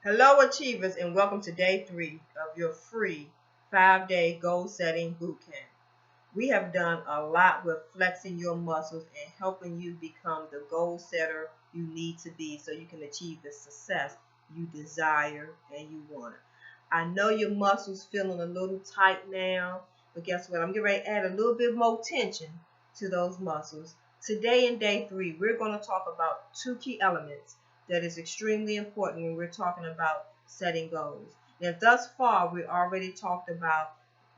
Hello, Achievers, and welcome to day 3 of your free 5-day goal setting bootcamp. We have done a lot with flexing your muscles and helping you become the goal setter you need to be so you can achieve the success you desire and you want. I know your muscles feeling a little tight now, but guess what? I'm getting ready to add a little bit more tension to those muscles. Today in day 3, we're going to talk about 2 key elements that is extremely important when we're talking about setting goals. Now, thus far, we already talked about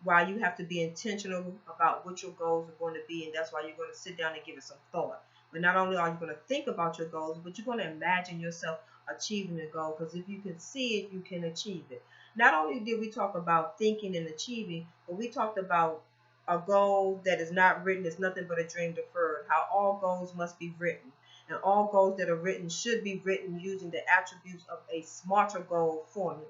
why you have to be intentional about what your goals are going to be, and that's why you're going to sit down and give it some thought. But not only are you going to think about your goals, but you're going to imagine yourself achieving the goal, because if you can see it, you can achieve it. Not only did we talk about thinking and achieving, but we talked about a goal that is not written is nothing but a dream deferred, how all goals must be written. And all goals that are written should be written using the attributes of a SMARTer goal formula.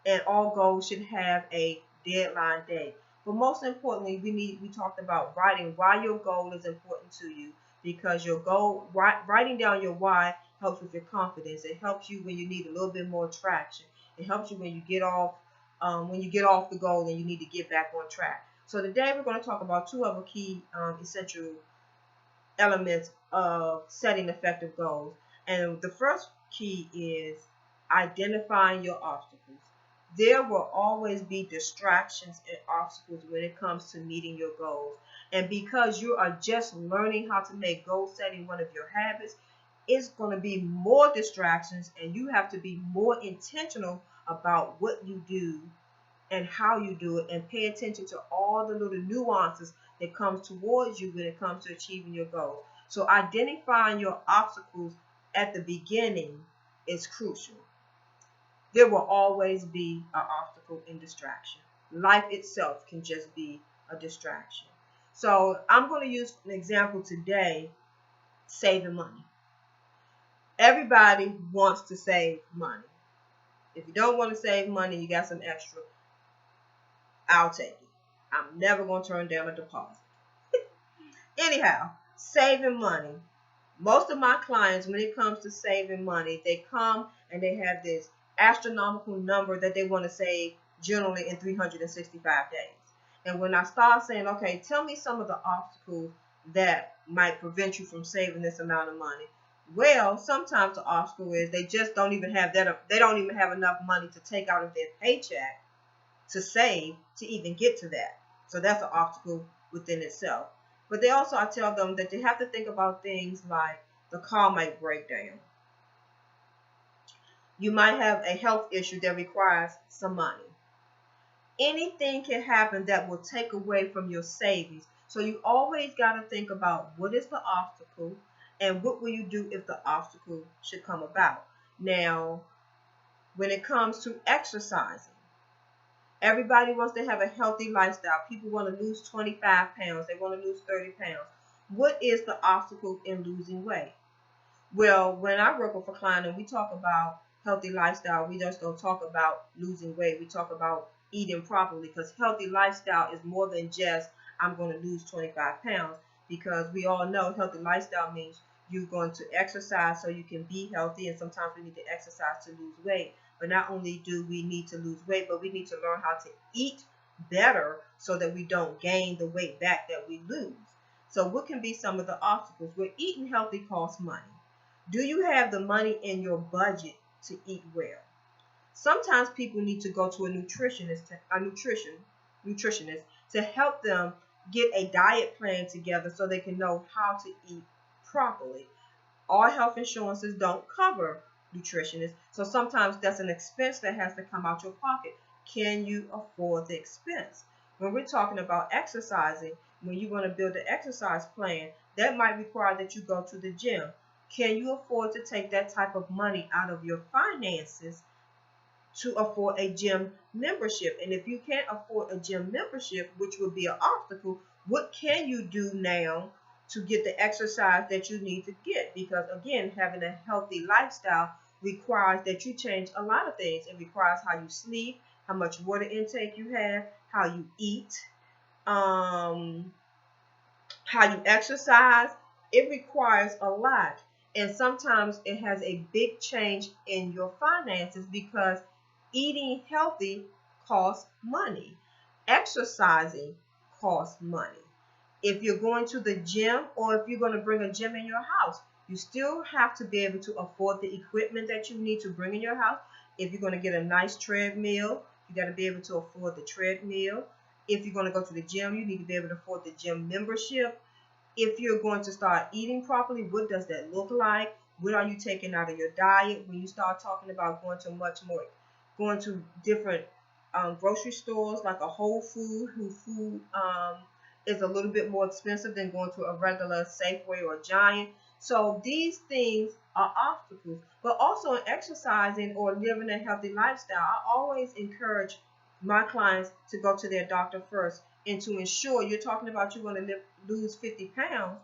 And all goals should have a deadline date. But most importantly, we talked about writing why your goal is important to you, because your goal, writing down your why helps with your confidence. It helps you when you need a little bit more traction. It helps you when you get off the goal and you need to get back on track. So today we're going to talk about 2 other key essential elements of setting effective goals. And the first key is identifying your obstacles. There will always be distractions and obstacles when it comes to meeting your goals. And because you are just learning how to make goal setting one of your habits, it's going to be more distractions, and you have to be more intentional about what you do and how you do it, and pay attention to all the little nuances that comes towards you when it comes to achieving your goals. So identifying your obstacles at the beginning is crucial. There will always be an obstacle in distraction. Life itself can just be a distraction. So I'm going to use an example today, saving money. Everybody wants to save money. If you don't want to save money, you got some extra, I'll take it. I'm never going to turn down a deposit. Anyhow, saving money. Most of my clients, when it comes to saving money, they come and they have this astronomical number that they want to save, generally in 365 days. And when I start saying, okay, tell me some of the obstacles that might prevent you from saving this amount of money. Well, sometimes the obstacle is they just don't even have that. They don't even have enough money to take out of their paycheck to save to even get to that. So that's an obstacle within itself. But they also, I tell them that they have to think about things like the car might break down. You might have a health issue that requires some money. Anything can happen that will take away from your savings. So you always got to think about what is the obstacle and what will you do if the obstacle should come about. Now, when it comes to exercising, everybody wants to have a healthy lifestyle. People want to lose 25 pounds. They want to lose 30 pounds. What is the obstacle in losing weight? Well, when I work with a client and we talk about healthy lifestyle, we just don't talk about losing weight. We talk about eating properly, because healthy lifestyle is more than just I'm going to lose 25 pounds, because we all know healthy lifestyle means you're going to exercise so you can be healthy, and sometimes we need to exercise to lose weight. But not only do we need to lose weight, but we need to learn how to eat better so that we don't gain the weight back that we lose. So what can be some of the obstacles? Well, eating healthy costs money. Do you have the money in your budget to eat well? Sometimes people need to go to a nutritionist to help them get a diet plan together so they can know how to eat properly. All health insurances don't cover nutritionists, so sometimes that's an expense that has to come out your pocket. Can you afford the expense? When we're talking about exercising, when you want to build an exercise plan, that might require that you go to the gym. Can you afford to take that type of money out of your finances to afford a gym membership? And if you can't afford a gym membership, which would be an obstacle, what can you do now to get the exercise that you need to get? Because again, having a healthy lifestyle requires that you change a lot of things. It requires how you sleep, how much water intake you have, how you eat, how you exercise. It requires a lot. And sometimes it has a big change in your finances because eating healthy costs money. Exercising costs money. If you're going to the gym or if you're going to bring a gym in your house, you still have to be able to afford the equipment that you need to bring in your house. If you're going to get a nice treadmill, you got to be able to afford the treadmill. If you're going to go to the gym, you need to be able to afford the gym membership. If you're going to start eating properly, what does that look like? What are you taking out of your diet? When you start talking about going to different grocery stores like a Whole Food, whose food is a little bit more expensive than going to a regular Safeway or Giant. So these things are obstacles. But also in exercising or living a healthy lifestyle, I always encourage my clients to go to their doctor first and to ensure you're talking about you're going to lose 50 pounds.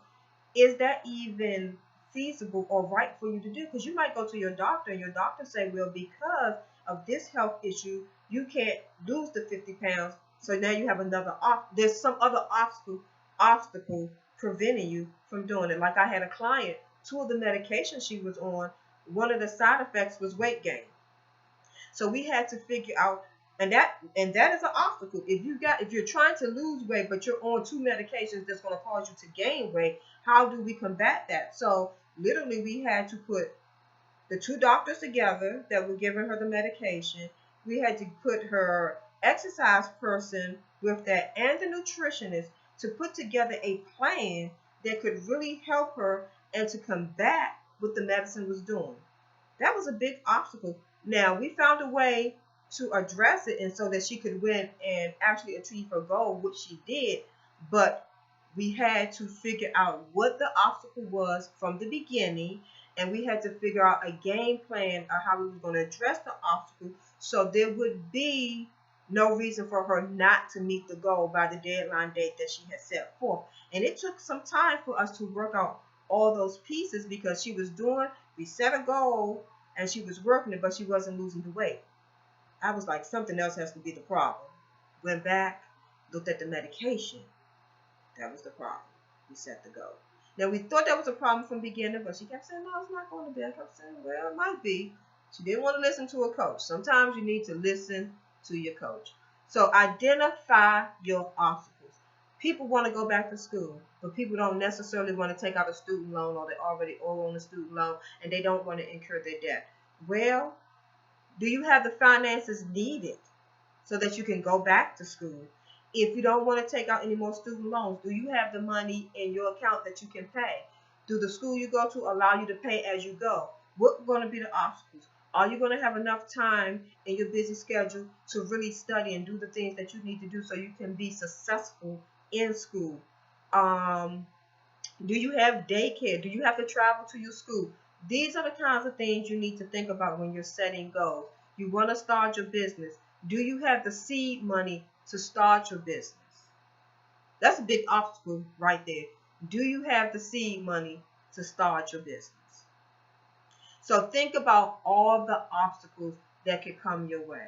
Is that even feasible or right for you to do? Because you might go to your doctor and your doctor say, well, because of this health issue, you can't lose the 50 pounds. So now you have there's some other obstacle preventing you from doing it. Like I had a client, 2 of the medications she was on, one of the side effects was weight gain. So we had to figure out, and that is an obstacle. If you're trying to lose weight, but you're on 2 medications that's going to cause you to gain weight, how do we combat that? So literally, we had to put the 2 doctors together that were giving her the medication. We had to put her exercise person with that and the nutritionist to put together a plan that could really help her and to combat what the medicine was doing. That was a big obstacle. Now, we found a way to address it and so that she could win and actually achieve her goal, which she did. But we had to figure out what the obstacle was from the beginning, and we had to figure out a game plan of how we were going to address the obstacle so there would be no reason for her not to meet the goal by the deadline date that she had set forth. And it took some time for us to work out all those pieces because we set a goal and she was working it, but she wasn't losing the weight. I was like, something else has to be the problem. Went back, looked at the medication. That was the problem. We set the goal. Now, we thought that was a problem from the beginning, but she kept saying, no, it's not going to be. I kept saying, well, it might be. She didn't want to listen to a coach. Sometimes you need to listen to your coach. So identify your obstacles. People want to go back to school, but people don't necessarily want to take out a student loan, or they already owe on a student loan and they don't want to incur their debt. Well, do you have the finances needed so that you can go back to school? If you don't want to take out any more student loans, do you have the money in your account that you can pay? Do the school you go to allow you to pay as you go? What are going to be the obstacles? Are you going to have enough time in your busy schedule to really study and do the things that you need to do so you can be successful in school? Do you have daycare? Do you have to travel to your school? These are the kinds of things you need to think about when you're setting goals. You want to start your business. Do you have the seed money to start your business? That's a big obstacle right there. Do you have the seed money to start your business? So think about all the obstacles that could come your way.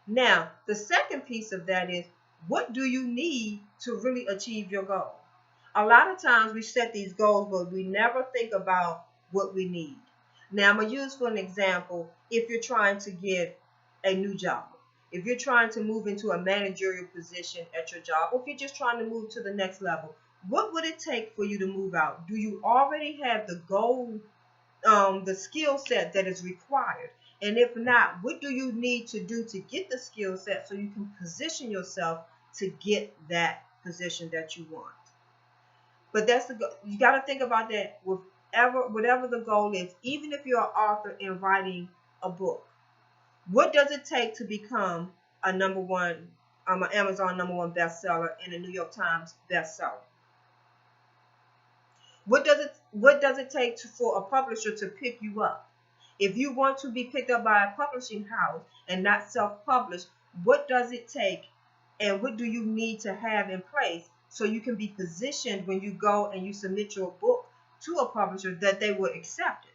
Now, the second piece of that is, what do you need to really achieve your goal? A lot of times we set these goals, but we never think about what we need. Now, I'm going to use for an example, if you're trying to get a new job, if you're trying to move into a managerial position at your job, or if you're just trying to move to the next level, what would it take for you to move out? Do you already have the goal, the skill set that is required? And if not, what do you need to do to get the skill set so you can position yourself to get that position that you want? But you got to think about that with whatever the goal is. Even if you're an author and writing a book, what does it take to become a an Amazon #1 bestseller and a New York Times bestseller? What does it take for a publisher to pick you up? If you want to be picked up by a publishing house and not self-publish, what does it take and what do you need to have in place so you can be positioned when you go and you submit your book to a publisher that they will accept it?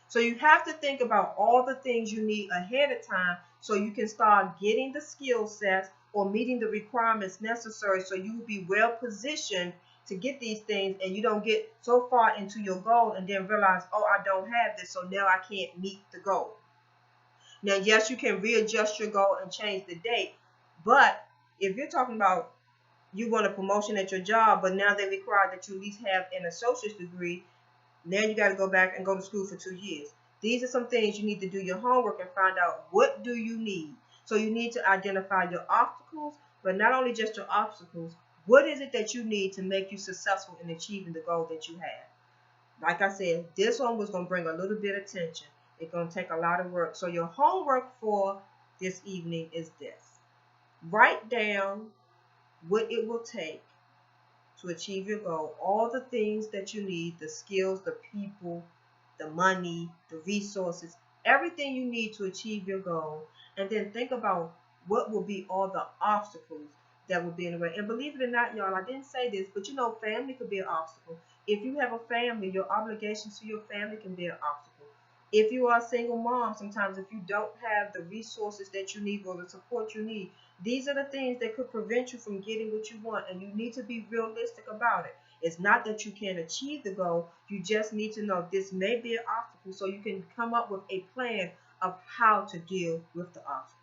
So you have to think about all the things you need ahead of time so you can start getting the skill sets or meeting the requirements necessary so you will be well positioned to get these things, and you don't get so far into your goal and then realize, oh, I don't have this, so now I can't meet the goal. Now, yes, you can readjust your goal and change the date, but if you're talking about you want a promotion at your job, but now they require that you at least have an associate's degree, now you got to go back and go to school for 2 years. These are some things you need to do your homework and find out, what do you need. So you need to identify your obstacles, but not only just your obstacles, what is it that you need to make you successful in achieving the goal that you have. Like I said, this one was going to bring a little bit of tension. It's going to take a lot of work. So your homework for this evening is this. Write down what it will take to achieve your goal, all the things that you need, the skills, the people, the money, the resources, everything you need to achieve your goal. And then think about what will be all the obstacles that will be in the way. And believe it or not, y'all, I didn't say this, but you know, family could be an obstacle. If you have a family, your obligations to your family can be an obstacle. If you are a single mom, sometimes if you don't have the resources that you need or the support you need, these are the things that could prevent you from getting what you want, and you need to be realistic about it. It's not that you can't achieve the goal. You just need to know this may be an obstacle, so you can come up with a plan of how to deal with the obstacle.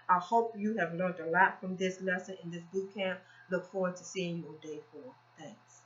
I hope you have learned a lot from this lesson in this boot camp. Look forward to seeing you on day 4. Thanks.